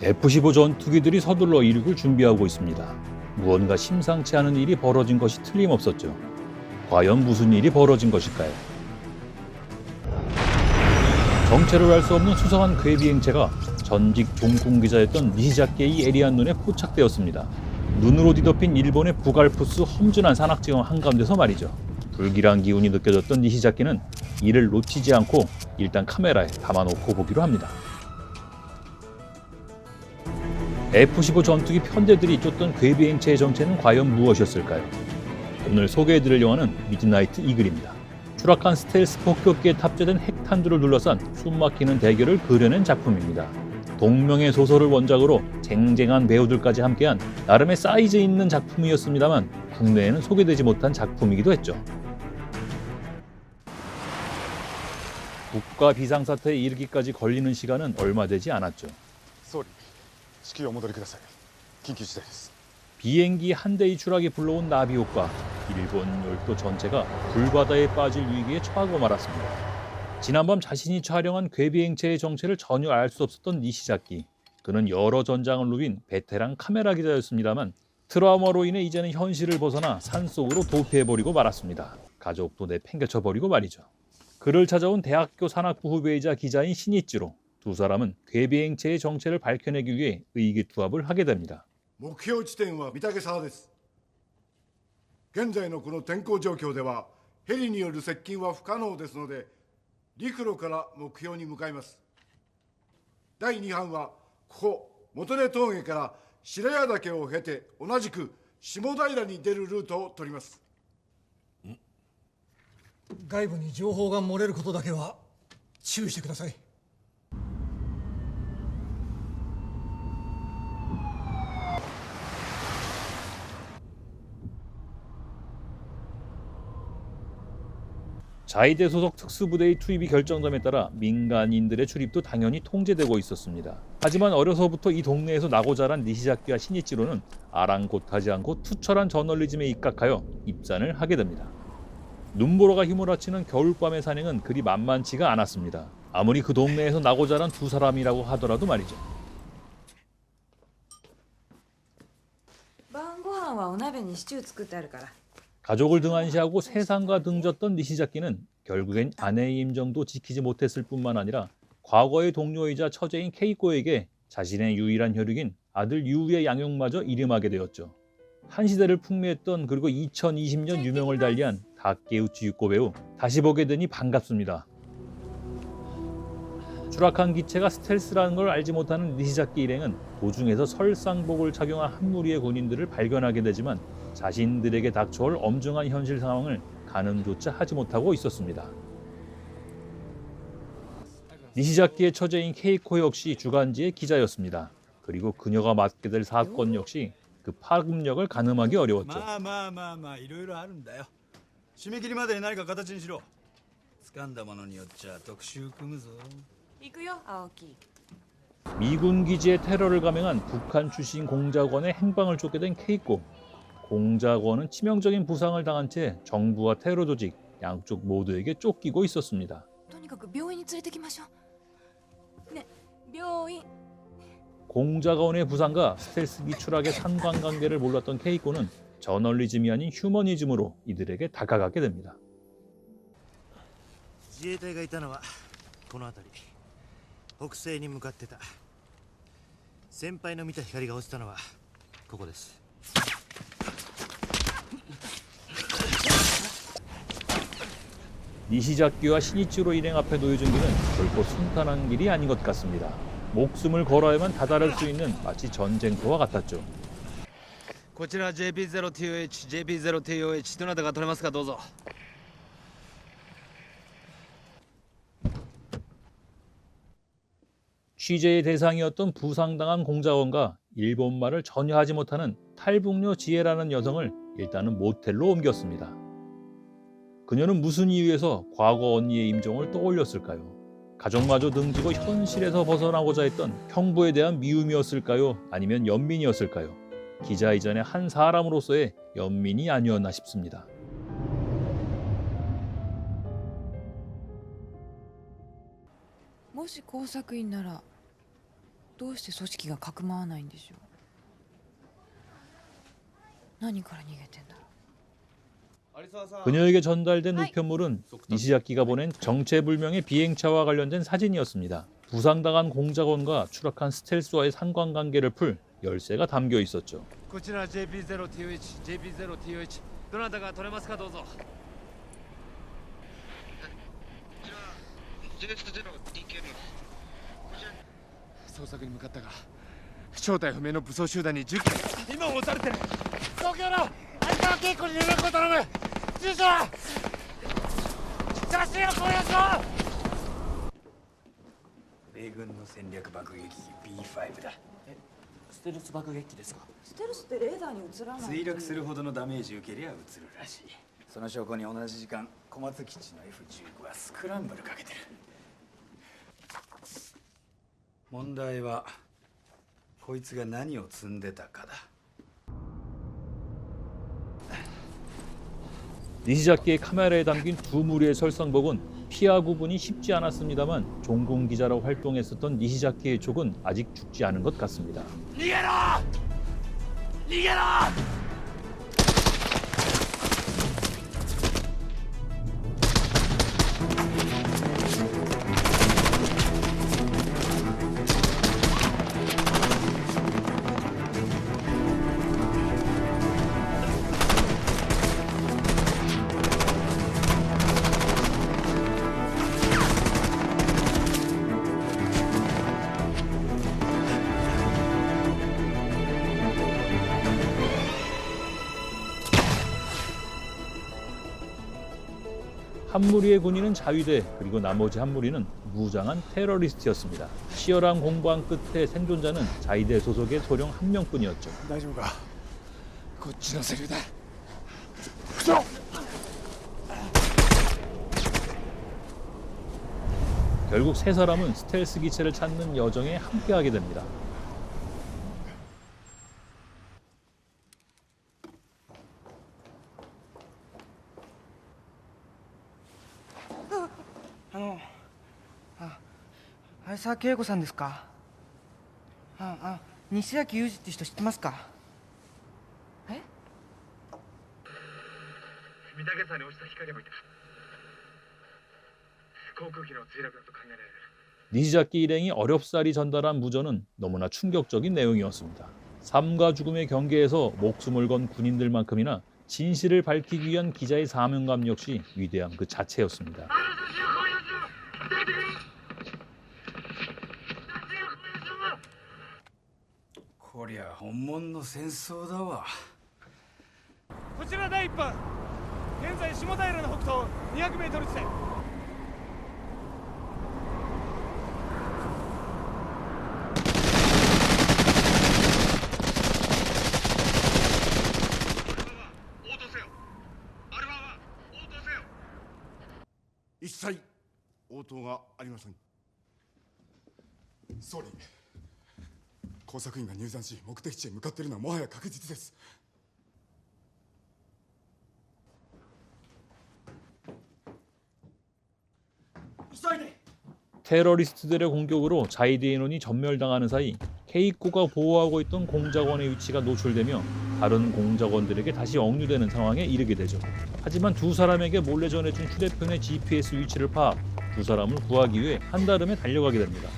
F-15 전투기들이 서둘러 이륙을 준비하고 있습니다. 무언가 심상치 않은 일이 벌어진 것이 틀림없었죠. 과연 무슨 일이 벌어진 것일까요? 정체를 알 수 없는 수상한 궤비행체가 전직 종군기자였던 니시자키의 예리한 눈에 포착되었습니다. 눈으로 뒤덮인 일본의 북알프스 험준한 산악지형 한가운데서 말이죠. 불길한 기운이 느껴졌던 니시자키는 이를 놓치지 않고 일단 카메라에 담아놓고 보기로 합니다. F-15 전투기 편대들이 쫓던 궤비행체의 정체는 과연 무엇이었을까요? 오늘 소개해드릴 영화는 미드나이트 이글입니다. 추락한 스텔스 폭격기에 탑재된 핵탄두를 둘러싼 숨막히는 대결을 그려낸 작품입니다. 동명의 소설을 원작으로 쟁쟁한 배우들까지 함께한 나름의 사이즈 있는 작품이었습니다만 국내에는 소개되지 못한 작품이기도 했죠. 국가 비상사태에 이르기까지 걸리는 시간은 얼마 되지 않았죠. 総理、至急お戻りください。緊急事態です。 비행기 한 대의 추락이 불러온 나비 효과, 일본 열도 전체가 불바다에 빠질 위기에 처하고 말았습니다. 지난밤 자신이 촬영한 궤비행체의 정체를 전혀 알 수 없었던 니시자키. 그는 여러 전장을 누빈 베테랑 카메라 기자였습니다만 트라우마로 인해 이제는 현실을 벗어나 산속으로 도피해버리고 말았습니다. 가족도 내팽개쳐버리고 말이죠. 그를 찾아온 대학교 산악부 후배이자 기자인 신이치로, 두 사람은 궤비행체의 정체를 밝혀내기 위해 의기투합을 하게 됩니다. 目標地点は御岳沢です。現在のこの天候状況ではヘリによる接近は不可能ですので、陸路から目標に向かいます。第2班はここ元根峠から白谷岳を経て同じく下平に出るルートを取ります。外部に情報が漏れることだけは注意してください。자위대 소속 특수부대의 투입이 결정됨에 따라 민간인들의 출입도 당연히 통제되고 있었습니다. 하지만 어려서부터 이 동네에서 나고 자란 니시자키와 신이치로는 아랑곳하지 않고 투철한 저널리즘에 입각하여 입산을 하게 됩니다. 눈보라가 휘몰아치는 겨울밤의 산행은 그리 만만치가 않았습니다. 아무리 그 동네에서 나고 자란 두 사람이라고 하더라도 말이죠. 晩ご飯はお鍋にシチュー作ってあるから。 가족을 등한시하고 세상과 등졌던 니시자키는 결국엔 아내의 임정도 지키지 못했을 뿐만 아니라 과거의 동료이자 처제인 케이코에게 자신의 유일한 혈육인 아들 유우의 양육마저 이름하게 되었죠. 한 시대를 풍미했던, 그리고 2020년 유명을 달리한 다케우치 유코 배우, 다시 보게 되니 반갑습니다. 추락한 기체가 스텔스라는 걸 알지 못하는 니시자키 일행은 도중에서 설상복을 착용한 한 무리의 군인들을 발견하게 되지만 자신들에게 닥쳐올 엄중한 현실 상황을 가늠조차 하지 못하고 있었습니다. 니시자키의 처제인 케이코 역시 주간지의 기자였습니다. 그리고 그녀가 맡게 될 사건 역시 그 파급력을 가늠하기 어려웠죠. いろいろあるんだよ。締め切りまでに何か形にしろ。掴んだものによっちゃ特集組むぞ。行くよ、青木。 미군 기지에 테러를 감행한 북한 출신 공작원의 행방을 쫓게 된 케이코. 공작원은 치명적인 부상을 당한 채 정부와 테러 조직 양쪽 모두에게 쫓기고 있었습니다. とにかく病院に連れてきましょう。ね、病院。 공작원의 부상과 스텔스기 추락의 상관관계를 몰랐던 케이코는 저널리즘이 아닌 휴머니즘으로 이들에게 다가가게 됩니다. 自衛隊がいたのはこの辺り。北西に向かってた。先輩の見た光が落ちたのはここです。 니시자키와 신이치로 일행 앞에 놓여진 길은 결코 순탄한 길이 아닌 것 같습니다. 목숨을 걸어야만 다다를 수 있는 마치 전쟁터와 같았죠. こちら JP0TOH、JP0TOH どなたが取れますか、どうぞ。 취재의 대상이었던 부상당한 공작원과 일본말을 전혀 하지 못하는 탈북녀 지혜라는 여성을 일단은 모텔로 옮겼습니다. 그녀는 무슨 이유에서 과거 언니의 임종을 떠올렸을까요? 가족마저 등지고 현실에서 벗어나고자 했던 형부에 대한 미움이었을까요? 아니면 연민이었을까요? 기자 이전의 한 사람으로서의 연민이 아니었나 싶습니다. もし工作員ならどうして組織がかくまわないんでしょう。何から逃げてんだろう。 그녀에게 전달된 하이. 우편물은 니시자키가 보낸 정체불명의 비행차와 관련된 사진이었습니다. 부상당한 공작원과 추락한 스텔스와의 상관관계를 풀 열쇠가 담겨 있었죠. こちら JP0TOH、JP0TOH、どなたが取れますかどうぞ。捜索に向かったが、正体不明の武装集団に銃器今も撃たれてる。東京の相川稽古に連絡を頼む。住所は写真を公表しろ。米軍の戦略爆撃機 B5 だ。ステルス爆撃機ですか？ステルスってレーダーに映らない。墜落するほどのダメージ受けりゃ映るらしい。その証拠に同じ時間小松基地の F15 はスクランブルかけてる。問題はこいつが何を積んでたかだ。 니시자키의 카메라에 담긴 두 무리의 설상복은 피하 구분이 쉽지 않았습니다만 종군 기자로 활동했었던 니시자키의 족은 아직 죽지 않은 것 같습니다. 逃げろ逃げろ。 한 무리의 군인은 자위대 그리고 나머지 한 무리는 무장한 테러리스트였습니다. 치열한 공방 끝에 생존자는 자위대 소속의 소령 한 명뿐이었죠. 大丈夫か。こっちのセリフだ。 결국 세 사람은 스텔스 기체를 찾는 여정에 함께하게 됩니다. 아, 相沢恵子さんですか？西崎裕二って人知ってますか？え？御嶽山に落ちた光もいた。航空機の墜落だと考えられる。 니시자키 일행이 어렵사리 전달한 무전은 너무나 충격적인 내용이었습니다. 삶과 죽음의 경계에서 목숨을 건 군인들만큼이나 진실을 밝히기 위한 기자의 사명감 역시 위대함 그 자체였습니다. こりゃ本物の戦争だわ。こちら第一班。現在下平の北東200メートル地点。 一切応答がありません。総理、工作員が入山し目的地へ向かっているのはもはや確実です。 테러리스트들의 공격으로 자위대 인원이 전멸당하는 사이 케이코가 보호하고 있던 공작원의 위치가 노출되며 다른 공작원들에게 다시 억류되는 상황에 이르게 되죠. 하지만 두 사람에게 몰래 전해준 휴대폰의 GPS 위치를 파악, 두 사람을 구하기 위해 한달음에 달려가게 됩니다.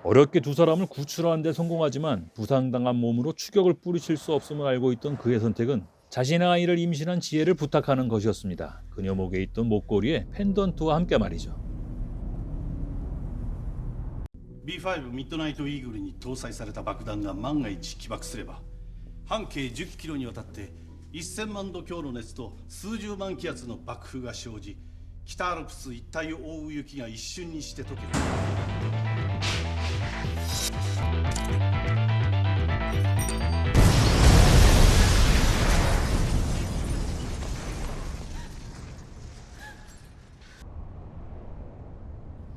어렵게 두 사람을 구출하는 데 성공하지만 부상당한 몸으로 추격을 뿌리칠 수 없음을 알고 있던 그의 선택은 자신의 아이를 임신한 지혜를 부탁하는 것이었습니다. 그녀 목에 있던 목걸이에 펜던트와 함께 말이죠. B5 ミッドナイトイーグルに搭載された爆弾が万が一起爆すれば半径10キロにわたって1000万度強の熱と数十万気圧の爆風が生じ北アルプス一帯を覆う雪が一瞬にして溶ける。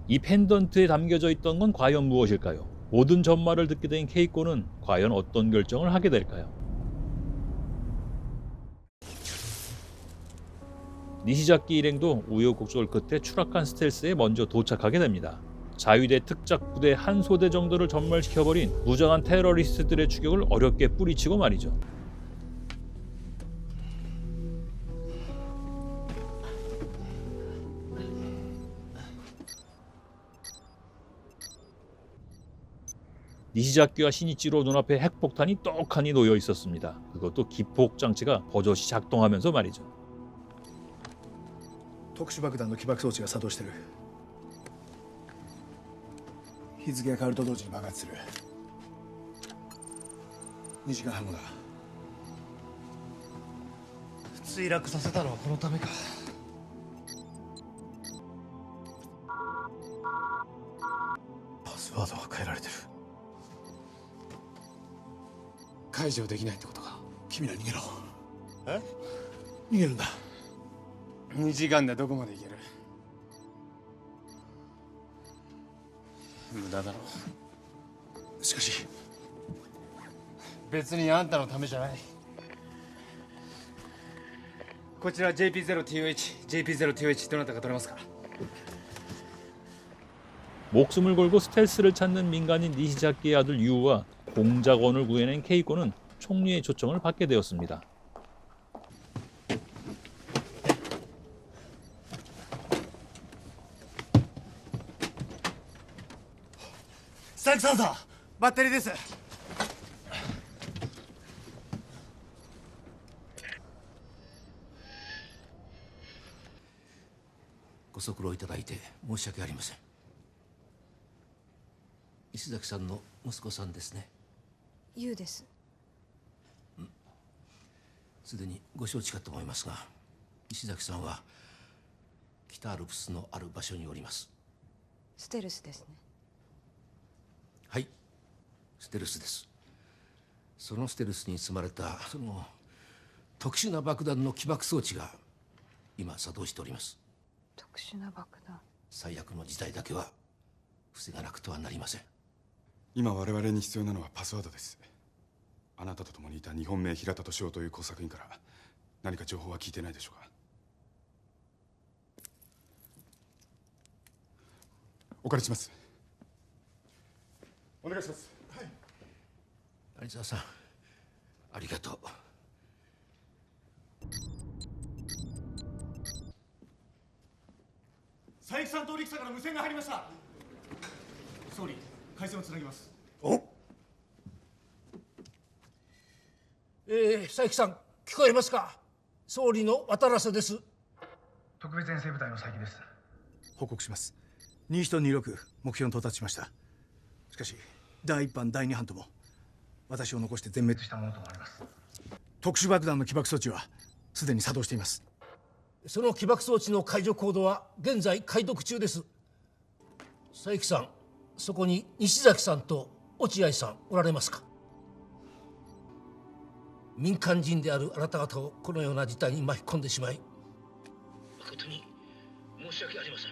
이 펜던트에 담겨져 있던 건 과연 무엇일까요? 모든 전말을 듣게 된 케이코는 과연 어떤 결정을 하게 될까요? 니시자키 일행도 우여곡절 끝에 추락한 스텔스에 먼저 도착하게 됩니다. 자위대 특작 부대 한 소대 정도를 전멸시켜버린 무장한 테러리스트들의 추격을 어렵게 뿌리치고 말이죠. 니시자키와 시니치로 눈앞에 핵폭탄이 떡하니 놓여 있었습니다. 그것도 기폭 장치가 버젓이 작동하면서 말이죠. 特殊爆弾の起爆装置が作動してる。日付が変わると同時に爆発する。2時間半後だ。墜落させたのはこのためか。パスワードが変えられてる。解除できないってことか。君ら逃げろ。え？逃げるんだ。 2時間でどこまで行ける？無駄だろ。しかし別にあんたのためじゃない。こちら JP0TOH、JP0TOH どなたか取れますか？ 목숨을 걸고 스텔스를 찾는 민간인 니시자키의 아들 유우와 공작원을 구해낸 케이코는 총리의 초청을 받게 되었습니다. 佐伯さんだ。バッテリーです。ご足労いただいて申し訳ありません。石崎さんの息子さんですね。ユウです。すでにご承知かと思いますが、石崎さんは北アルプスのある場所におります。ステルスですね。はい、ステルスです。そのステルスに積まれたその特殊な爆弾の起爆装置が今作動しております。特殊な爆弾。最悪の事態だけは防がなくてはなりません。今我々に必要なのはパスワードです。あなたと共にいた日本名平田敏夫という工作員から何か情報は聞いてないでしょうか？お借りします。お願いします。はい。有沢さん、ありがとう。佐伯さんと力さんから無線が入りました。総理、回線をつなぎます。お佐伯さん聞こえますか？総理の渡瀬です。特別遠征部隊の佐伯です。報告します。21と26目標に到達しました。しかし第1班第2班とも私を残して全滅したものと思われます。特殊爆弾の起爆装置はすでに作動しています。その起爆装置の解除コードは現在解読中です。佐伯さん、そこに西崎さんと落合さんおられますか？民間人であるあなた方をこのような事態に巻き込んでしまい誠に申し訳ありません。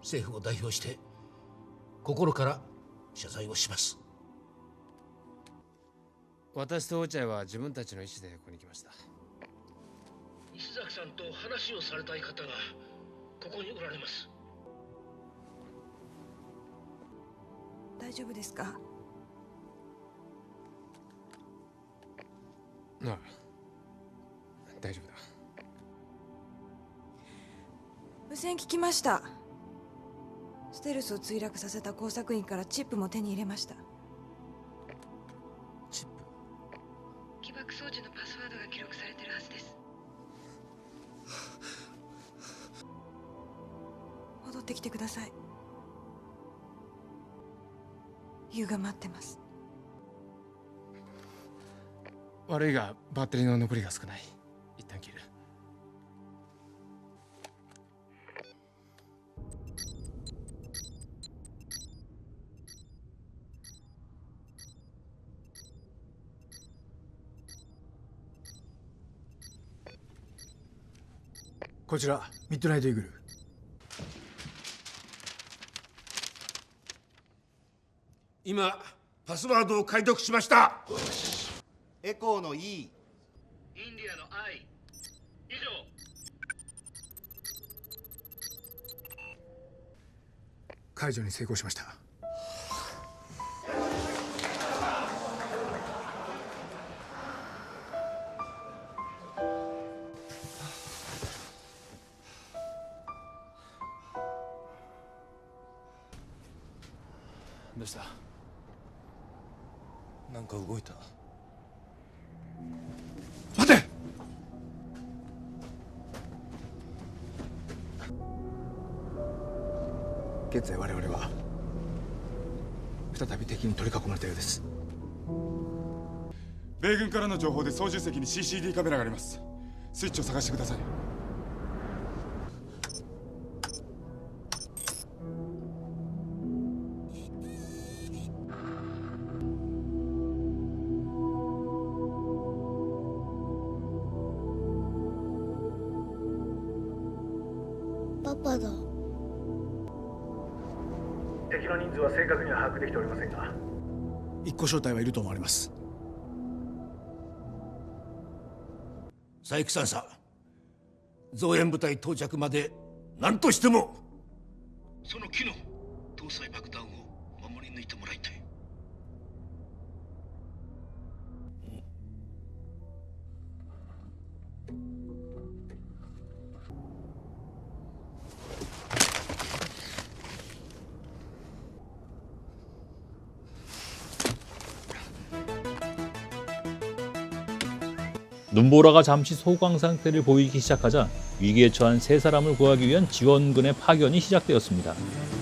政府を代表して心から謝罪をします。私と落合は自分たちの意思でここに来ました。西崎さんと話をされたい方がここにおられます。大丈夫ですか？ああ、大丈夫だ。無線聞きました。ステルスを墜落させた工作員からチップも手に入れました。チップ？起爆装置のパスワードが記録されてるはずです。戻ってきてください。ユウが待ってます。悪いがバッテリーの残りが少ない。一旦切る。こちらミッドナイトイーグル。今パスワードを解読しました。エコーの E、 インディアの I、 以上。解除に成功しました。どうした？なんか動いた。待て！現在我々は再び敵に取り囲まれたようです。米軍からの情報で操縦席に CCD カメラがあります。スイッチを探してください。パパだ。敵の人数は正確には把握できておりませんが、一個正体はいると思われます。佐伯さんさ、増援部隊到着まで何としてもその機能搭載爆弾を守り抜いてもらいたい。눈보라가 잠시 소강 상태를 보이기 시작하자 위기에 처한 세 사람을 구하기 위한 지원군의 파견이 시작되었습니다.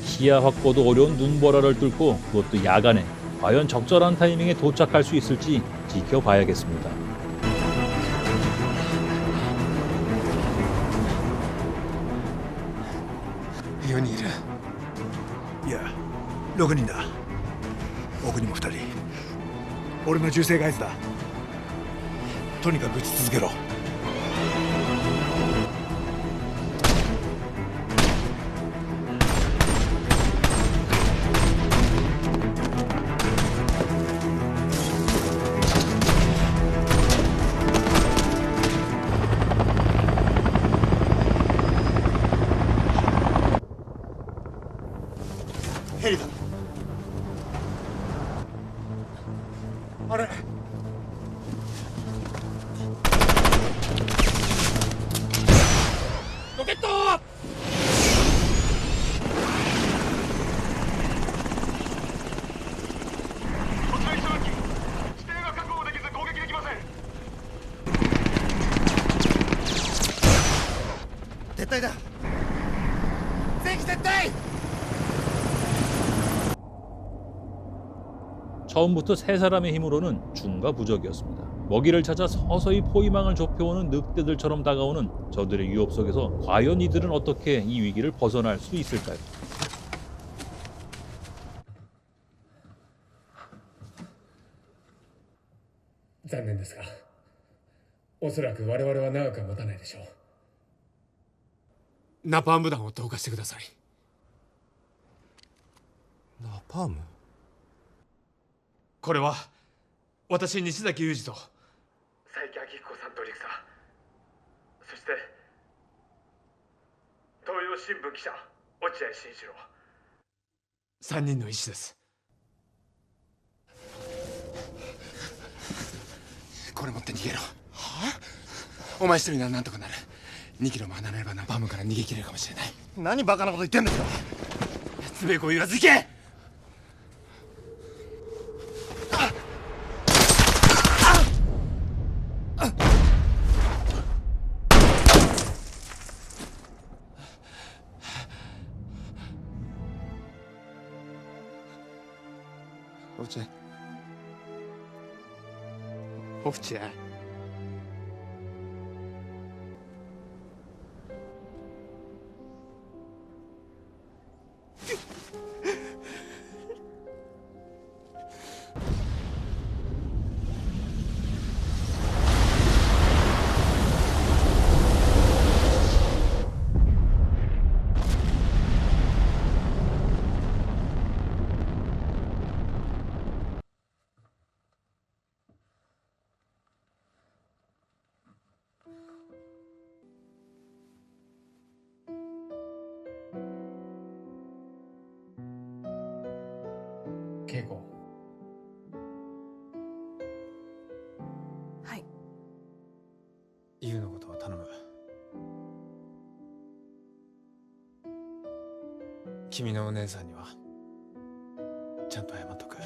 시야 확보도 어려운 눈보라를 뚫고 그것도 야간에 과연 적절한 타이밍에 도착할 수 있을지 지켜봐야겠습니다. 4人いる。いや、6人だ。奥にも2人。俺の銃声が合図だ。とにかく撃ち続けろ。ヘリだ。あれ、ロケット！こちら一番機、指定が確保できず攻撃できません。撤退だ。正規撤退。 처음부터 세 사람의 힘으로는 중과부적이었습니다. 먹이를 찾아 서서히 포위망을 좁혀오는 늑대들처럼 다가오는 저들의 위협 속에서 과연 이들은 어떻게 이 위기를 벗어날 수 있을까요? 残念ですが、おそらく我々は長くは待たないでしょう。ナパーム弾を投下してください。ナパーム？これは私西崎裕二と佐伯明彦さんと陸さん、そして東洋新聞記者落合慎一郎、3人の医師です。これ持って逃げろ。はあ？お前一人ならなんとかなる。2キロも離れればナパームから逃げ切れるかもしれない。何バカなこと言ってんですか。つべこ言わず行け。落合。落合。恵子。はい。優のことは頼む。君のお姉さんにはちゃんと謝っとく。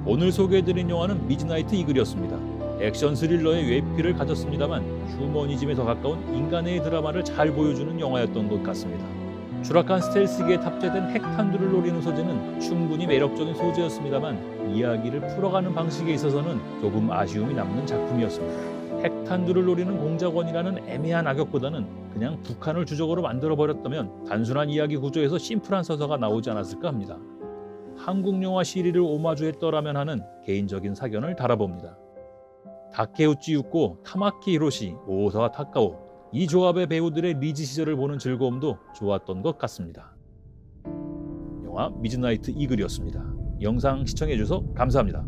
오늘 소개해드린 영화는 미드나이트 이글이었습니다. 액션 스릴러의 외피를 가졌습니다만 휴머니즘에 더 가까운 인간의 드라마를 잘 보여주는 영화였던 것 같습니다. 추락한 스텔스기에 탑재된 핵탄두를 노리는 소재는 충분히 매력적인 소재였습니다만 이야기를 풀어가는 방식에 있어서는 조금 아쉬움이 남는 작품이었습니다. 핵탄두를 노리는 공작원이라는 애매한 악역보다는 그냥 북한을 주적으로 만들어버렸다면 단순한 이야기 구조에서 심플한 서사가 나오지 않았을까 합니다. 한국 영화 시리를 오마주했더라면 하는 개인적인 사견을 달아봅니다. 다케우치 유코, 타마키 히로시, 오사와 타카오 이 조합의 배우들의 리즈 시절을 보는 즐거움도 좋았던 것 같습니다. 영화 미드나이트 이글이었습니다. 영상 시청해주셔서 감사합니다.